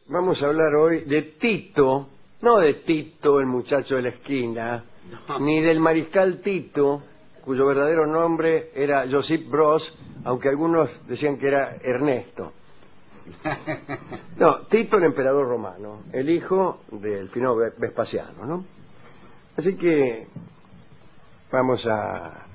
vamos a hablar hoy de Tito, no de Tito, el muchacho de la esquina, ni del mariscal Tito, cuyo verdadero nombre era Josip Broz, aunque algunos decían que era Ernesto. No, Tito el emperador romano, el hijo del finado Vespasiano, ¿no? Así que vamos a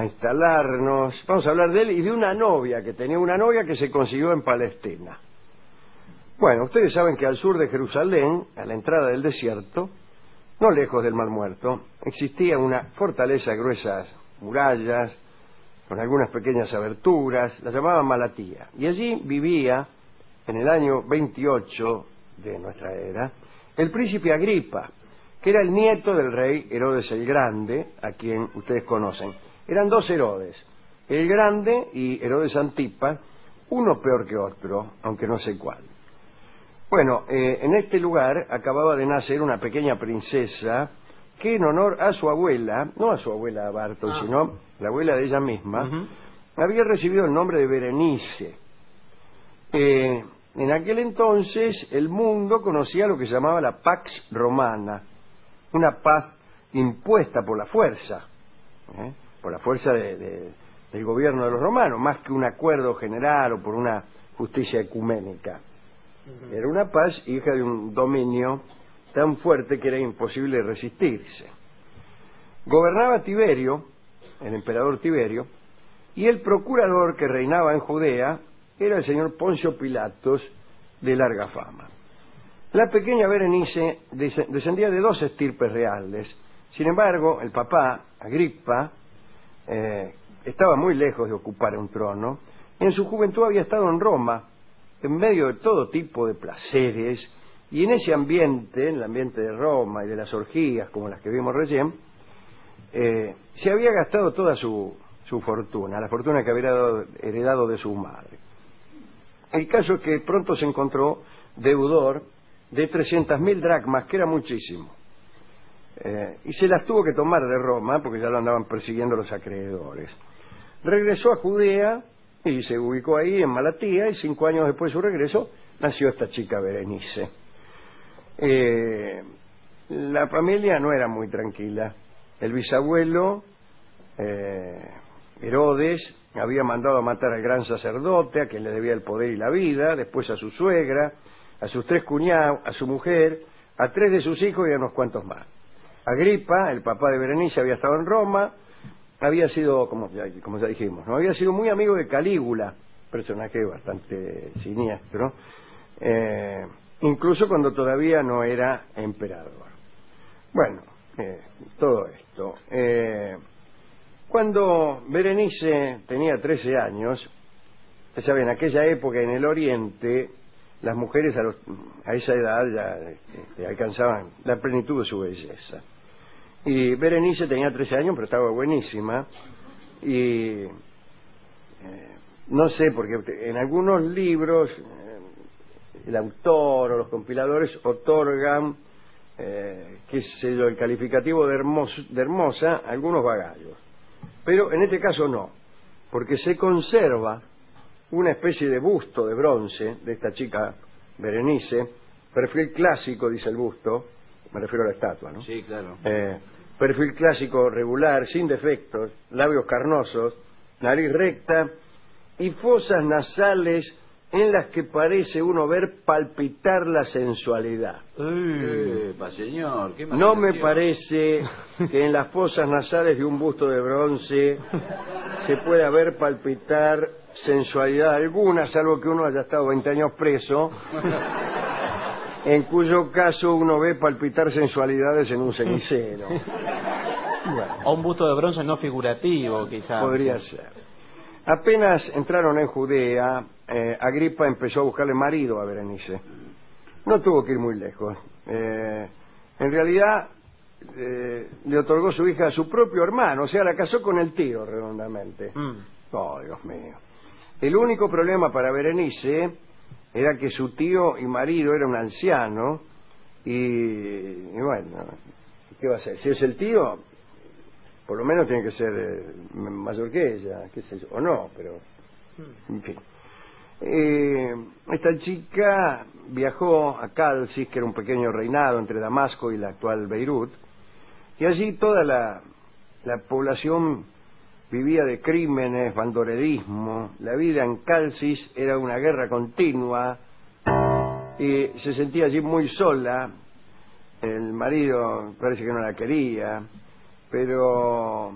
instalarnos, vamos a hablar de él y de una novia que tenía, una novia que se consiguió en Palestina. Bueno, ustedes saben que al sur de Jerusalén, a la entrada del desierto, no lejos del Mar Muerto, existía una fortaleza de gruesas murallas, con algunas pequeñas aberturas, la llamaban Malatía. Y allí vivía, en el año 28 de nuestra era, el príncipe Agripa, que era el nieto del rey Herodes el Grande, a quien ustedes conocen. Eran dos Herodes, el Grande y Herodes Antipas, uno peor que otro, aunque no sé cuál. Bueno, en este lugar acababa de nacer una pequeña princesa que en honor a su abuela, no a su abuela Bartol, sino la abuela de ella misma, había recibido el nombre de Berenice. En aquel entonces el mundo conocía lo que se llamaba la Pax Romana, una paz impuesta por la fuerza del gobierno de los romanos, más que un acuerdo general o por una justicia ecuménica. Era una paz hija de un dominio tan fuerte que era imposible resistirse. Gobernaba Tiberio, el emperador Tiberio, y el procurador que reinaba en Judea era el señor Poncio Pilatos, de larga fama. La pequeña Berenice descendía de dos estirpes reales. Sin embargo, el papá, Agripa, estaba muy lejos de ocupar un trono. En su juventud había estado en Roma, en medio de todo tipo de placeres, y en ese ambiente, en el ambiente de Roma y de las orgías, como las que vimos recién, se había gastado toda su fortuna, la fortuna que había heredado de su madre. El caso es que pronto se encontró deudor de 300.000 dracmas, que era muchísimo, y se las tuvo que tomar de Roma, porque ya lo andaban persiguiendo los acreedores. Regresó a Judea y se ubicó ahí en Malatía, y 5 años después de su regreso nació esta chica Berenice. La familia no era muy tranquila. El bisabuelo, Herodes, había mandado a matar al gran sacerdote, a quien le debía el poder y la vida, después a su suegra, a sus 3 cuñados, a su mujer, a 3 de sus hijos y a unos cuantos más. Agripa, el papá de Berenice, había estado en Roma, había sido, como ya dijimos, ¿no? Había sido muy amigo de Calígula, personaje bastante siniestro, incluso cuando todavía no era emperador. Bueno, todo esto. Cuando Berenice tenía 13 años, ya saben, en aquella época en el Oriente, las mujeres a esa edad ya alcanzaban la plenitud de su belleza. Y Berenice tenía 13 años, pero estaba buenísima. Y no sé, porque en algunos libros el autor o los compiladores otorgan, qué sé yo, el calificativo de hermosa a algunos vagallos. Pero en este caso no, porque se conserva una especie de busto de bronce de esta chica Berenice, perfil clásico, dice el busto, me refiero a la estatua, ¿no? Sí, claro. Perfil clásico regular, sin defectos, labios carnosos, nariz recta y fosas nasales en las que parece uno ver palpitar la sensualidad. Señor, ¿qué no me parece que en las fosas nasales de un busto de bronce se pueda ver palpitar sensualidad alguna, salvo que uno haya estado 20 años preso, en cuyo caso uno ve palpitar sensualidades en un cenicero. Bueno, O un busto de bronce no figurativo, quizás. podría ser. Apenas entraron en Judea, Agripa empezó a buscarle marido a Berenice. No tuvo que ir muy lejos. En realidad, le otorgó su hija a su propio hermano, o sea, la casó con el tío redondamente. Oh, Dios mío. El único problema para Berenice era que su tío y marido era un anciano y bueno, ¿qué va a hacer? Si es el tío, por lo menos tiene que ser mayor que ella, qué sé yo, o no, pero en fin. Esta chica viajó a Calcis, que era un pequeño reinado entre Damasco y la actual Beirut, y allí toda la población vivía de crímenes, bandolerismo. La vida en Calcis era una guerra continua y se sentía allí muy sola. El marido parece que no la quería, pero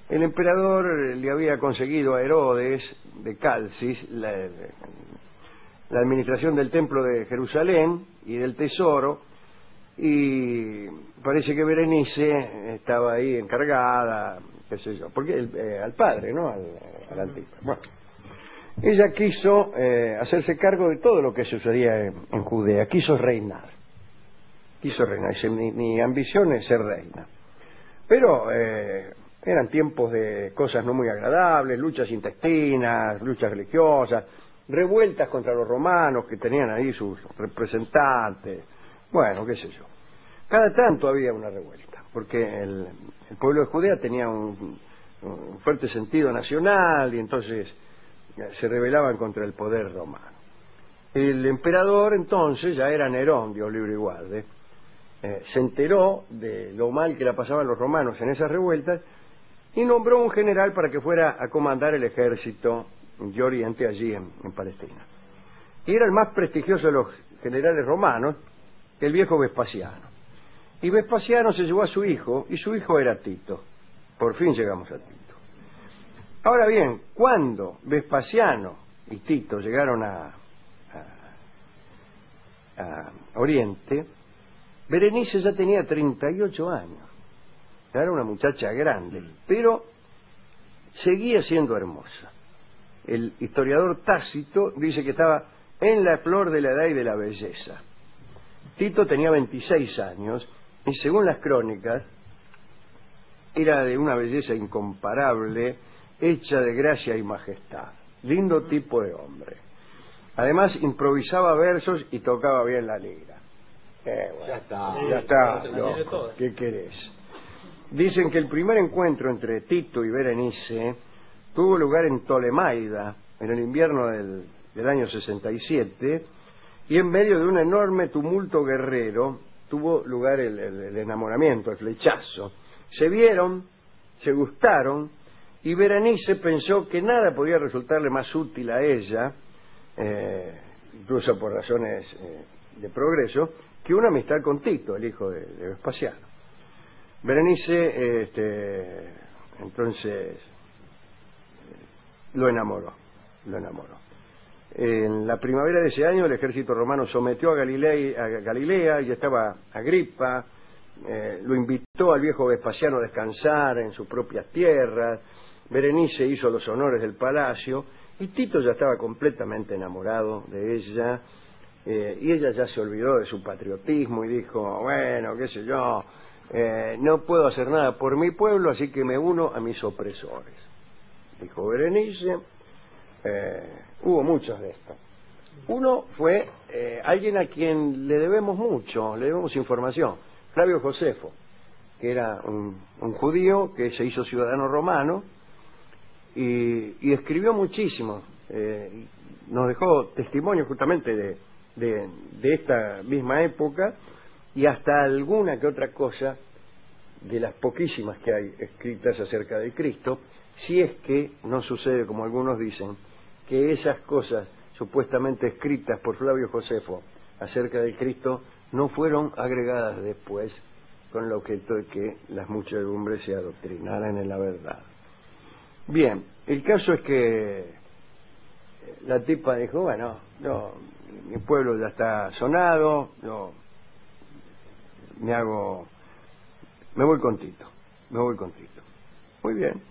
el emperador le había conseguido a Herodes de Calcis la administración del templo de Jerusalén y del tesoro, y parece que Berenice estaba ahí encargada, qué sé yo, porque al padre, ¿no? Al Antipas. Bueno, ella quiso hacerse cargo de todo lo que sucedía en Judea, quiso reinar. Dice, mi ambición es ser reina. Pero eran tiempos de cosas no muy agradables, luchas intestinas, luchas religiosas, revueltas contra los romanos que tenían ahí sus representantes, bueno, qué sé yo. Cada tanto había una revuelta, porque el pueblo de Judea tenía un fuerte sentido nacional y entonces se rebelaban contra el poder romano. El emperador entonces, ya era Nerón, Dios libre y guarde, se enteró de lo mal que la pasaban los romanos en esas revueltas y nombró un general para que fuera a comandar el ejército de Oriente allí en Palestina. Y era el más prestigioso de los generales romanos, el viejo Vespasiano. Y Vespasiano se llevó a su hijo, y su hijo era Tito. Por fin llegamos a Tito. Ahora bien, cuando Vespasiano y Tito llegaron a Oriente, Berenice ya tenía 38 años. Ya era una muchacha grande, pero seguía siendo hermosa. El historiador Tácito dice que estaba en la flor de la edad y de la belleza. Tito tenía 26 años y según las crónicas era de una belleza incomparable, hecha de gracia y majestad. Lindo tipo de hombre. Además improvisaba versos y tocaba bien la lira. Bueno, ya está, loco. ¿Qué querés? Dicen que el primer encuentro entre Tito y Berenice tuvo lugar en Tolemaida, en el invierno del año 67, y en medio de un enorme tumulto guerrero tuvo lugar el enamoramiento, el flechazo. Se vieron, se gustaron, y Berenice pensó que nada podía resultarle más útil a ella, incluso por razones de progreso, que una amistad con Tito, el hijo de Vespasiano. Berenice, entonces, lo enamoró. En la primavera de ese año el ejército romano sometió a Galilea y estaba Agripa, lo invitó al viejo Vespasiano a descansar en sus propias tierras. Berenice hizo los honores del palacio y Tito ya estaba completamente enamorado de ella, y ella ya se olvidó de su patriotismo y dijo, bueno, qué sé yo, no puedo hacer nada por mi pueblo, así que me uno a mis opresores, dijo Berenice. Hubo muchos de estos. Uno fue alguien a quien le debemos mucho, le debemos información, Flavio Josefo, que era un judío que se hizo ciudadano romano y escribió muchísimo, nos dejó testimonio justamente de esta misma época y hasta alguna que otra cosa de las poquísimas que hay escritas acerca de Cristo, si es que no sucede, como algunos dicen, que esas cosas supuestamente escritas por Flavio Josefo acerca de Cristo no fueron agregadas después con el objeto de que las muchedumbres se adoctrinaran en la verdad. Bien, el caso es que la tipa dijo, bueno, mi pueblo ya está sonado, me voy con Tito. Muy bien.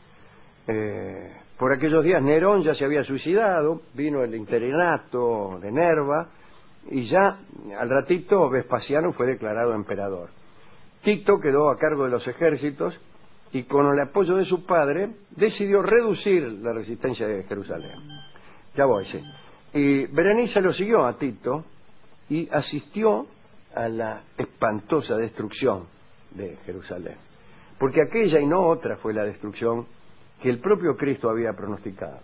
Por aquellos días Nerón ya se había suicidado, vino el interinato de Nerva y ya al ratito Vespasiano fue declarado emperador. Tito quedó a cargo de los ejércitos y con el apoyo de su padre decidió reducir la resistencia de Jerusalén. Ya voy, sí. Y Berenice lo siguió a Tito y asistió a la espantosa destrucción de Jerusalén, porque aquella y no otra fue la destrucción que el propio Cristo había pronosticado.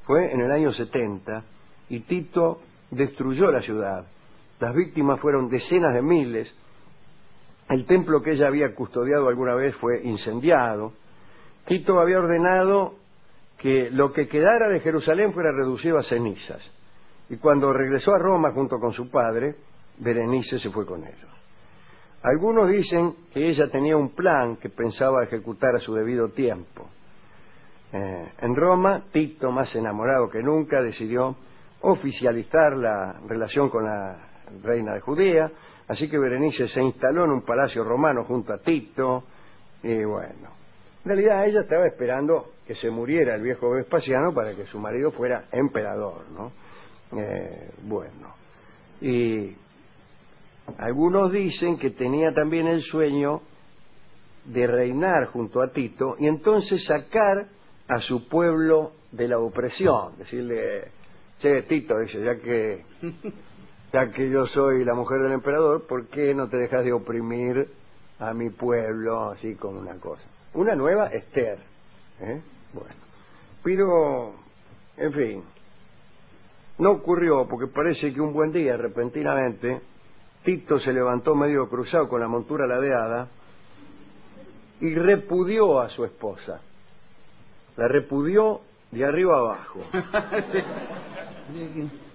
Fue en el año 70 y Tito destruyó la ciudad. Las víctimas fueron decenas de miles. El templo que ella había custodiado alguna vez fue incendiado. Tito había ordenado que lo que quedara de Jerusalén fuera reducido a cenizas. Y cuando regresó a Roma junto con su padre, Berenice se fue con ellos. Algunos dicen que ella tenía un plan que pensaba ejecutar a su debido tiempo. En Roma, Tito, más enamorado que nunca, decidió oficializar la relación con la reina de Judea, así que Berenice se instaló en un palacio romano junto a Tito, y bueno, en realidad ella estaba esperando que se muriera el viejo Vespasiano para que su marido fuera emperador, ¿no? Bueno, y algunos dicen que tenía también el sueño de reinar junto a Tito y entonces sacar a su pueblo de la opresión, decirle, che, Tito, dice, ya que yo soy la mujer del emperador, ¿por qué no te dejas de oprimir a mi pueblo así como una cosa? Una nueva Esther, ¿eh? Bueno, pero, en fin, no ocurrió porque parece que un buen día, repentinamente, Tito se levantó medio cruzado con la montura ladeada y repudió a su esposa. La repudió de arriba abajo.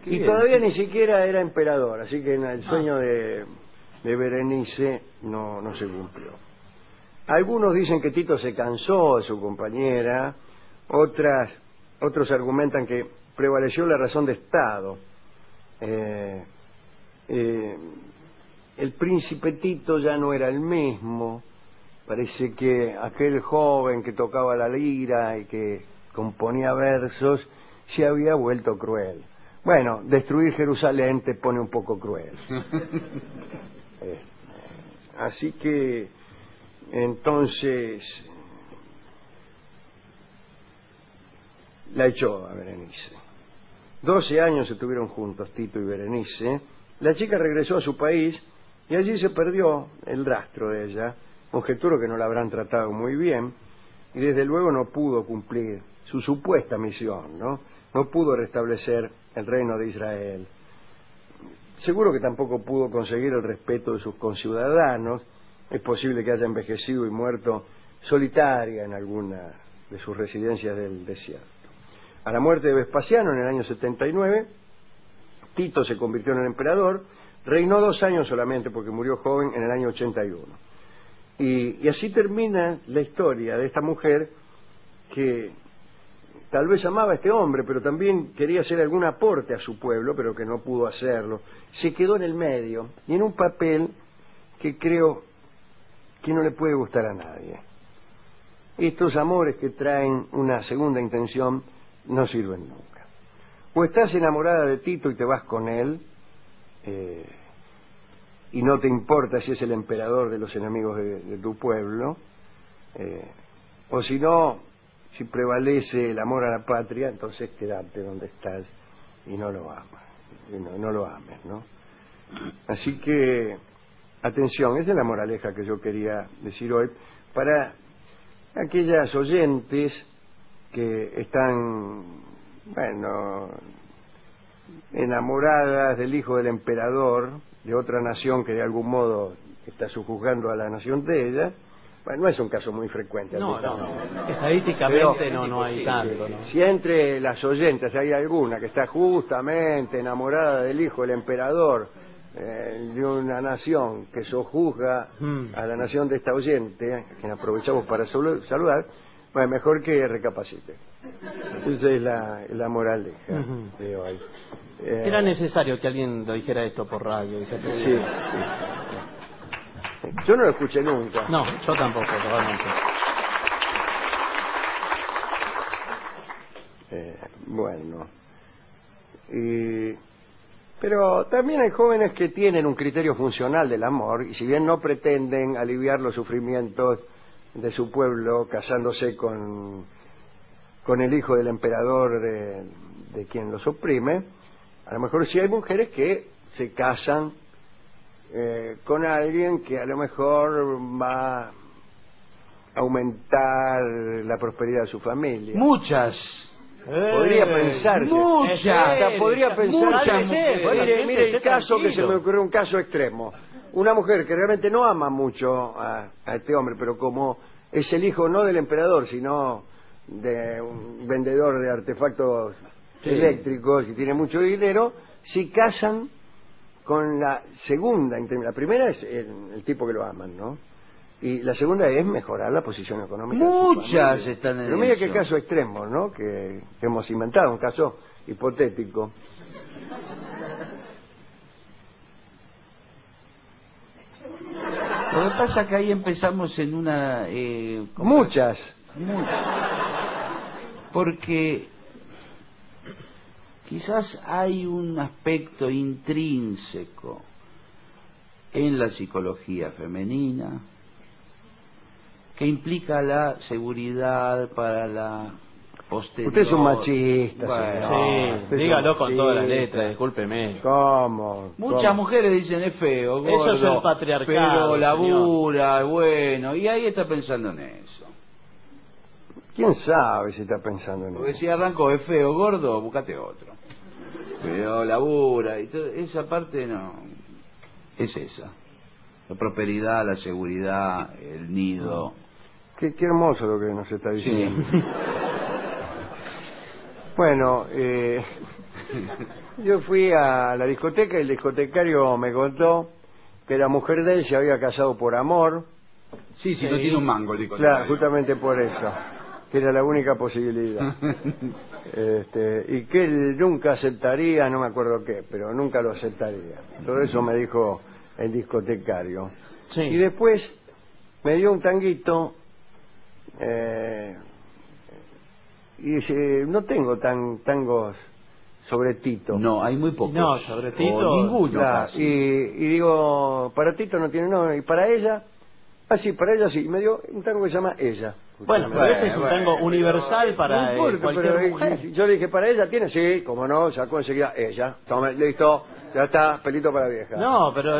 Y todavía ni siquiera era emperador, así que el sueño de Berenice no se cumplió. Algunos dicen que Tito se cansó de su compañera, otros argumentan que prevaleció la razón de Estado. El príncipe Tito ya no era el mismo, parece que aquel joven que tocaba la lira y que componía versos se había vuelto cruel. Bueno, destruir Jerusalén te pone un poco cruel. Así que, entonces, la echó a Berenice. 12 años estuvieron juntos, Tito y Berenice. La chica regresó a su país y allí se perdió el rastro de ella. Conjeturo que no la habrán tratado muy bien y desde luego no pudo cumplir su supuesta misión, ¿no? No pudo restablecer el reino de Israel. Seguro que tampoco pudo conseguir el respeto de sus conciudadanos. Es posible que haya envejecido y muerto solitaria en alguna de sus residencias del desierto. A la muerte de Vespasiano en el año 79, Tito se convirtió en el emperador. Reinó 2 años solamente porque murió joven en el año 81. Y así termina la historia de esta mujer que tal vez amaba a este hombre, pero también quería hacer algún aporte a su pueblo, pero que no pudo hacerlo. Se quedó en el medio y en un papel que creo que no le puede gustar a nadie. Estos amores que traen una segunda intención no sirven nunca. O estás enamorada de Tito y te vas con él, y no te importa si es el emperador de los enemigos de tu pueblo, o si no, si prevalece el amor a la patria, entonces quédate donde estás y no lo amas, no lo ames, ¿no? Así que, atención, esa es la moraleja que yo quería decir hoy para aquellas oyentes que están, bueno, enamoradas del hijo del emperador de otra nación que de algún modo está sojuzgando a la nación de ella. Bueno, no es un caso muy frecuente. No. Estadísticamente pero, no hay tanto, ¿no? Si entre las oyentes hay alguna que está justamente enamorada del hijo del emperador de una nación que sojuzga a la nación de esta oyente, a quien aprovechamos para saludar, bueno, mejor que recapacite. Esa es la moraleja de hoy. Era necesario que alguien lo dijera esto por radio. Y se sí. Yo no lo escuché nunca. No, yo tampoco, realmente. Bueno. Pero también hay jóvenes que tienen un criterio funcional del amor y si bien no pretenden aliviar los sufrimientos de su pueblo casándose con el hijo del emperador de quien los oprime, a lo mejor sí hay mujeres que se casan con alguien que a lo mejor va a aumentar la prosperidad de su familia. Muchas Podría pensarse. Muchas. O sea, podría pensarse. Muchas. Mire el caso que se me ocurrió, un caso extremo. Una mujer que realmente no ama mucho a este hombre, pero como es el hijo no del emperador, sino de un vendedor de artefactos eléctricos y tiene mucho dinero, si casan con la segunda. La primera es el tipo que lo aman, ¿no? Y la segunda es mejorar la posición económica. Muchas están en Pero mira eso. qué caso extremo, ¿no? Que hemos inventado, un caso hipotético. Lo que pasa es que ahí empezamos en una... Muchas. Porque quizás hay un aspecto intrínseco en la psicología femenina que implica la seguridad para la posterior. Usted es un machista, Bueno, señor. Sí, dígalo con todas las letras, discúlpeme. ¿Cómo? muchas ¿Cómo? mujeres dicen es feo, gordo, Eso es el patriarcado, pero labura, bueno, y ahí está pensando en eso. ¿Quién sabe si está pensando en Porque eso? si arranco es feo, gordo, búscate otro. Pero labura y todo, esa parte no. Es esa. La prosperidad, la seguridad, el nido. Qué hermoso lo que nos está Sí. diciendo. Bueno, yo fui a la discoteca y el discotecario me contó que la mujer de él se había casado por amor. Sí, no tiene un mango el Claro, justamente por eso, que era la única posibilidad. Y que él nunca aceptaría, no me acuerdo qué, pero nunca lo aceptaría. Todo eso me dijo el discotecario. Sí. Y después me dio un tanguito y dice, no tengo tangos sobre Tito. No, hay muy pocos. No, sobre Tito, O ninguno Claro, casi. y digo, para Tito no tiene nombre, y para ella, sí, para ella sí, y me dio un tango que se llama Ella. Bueno, pero ese es un tango universal para No importa, cualquier pero, mujer. yo le dije, ¿para ella tiene? Sí, como no, sacó enseguida Ella. Toma, listo, ya está, pelito para vieja. No, pero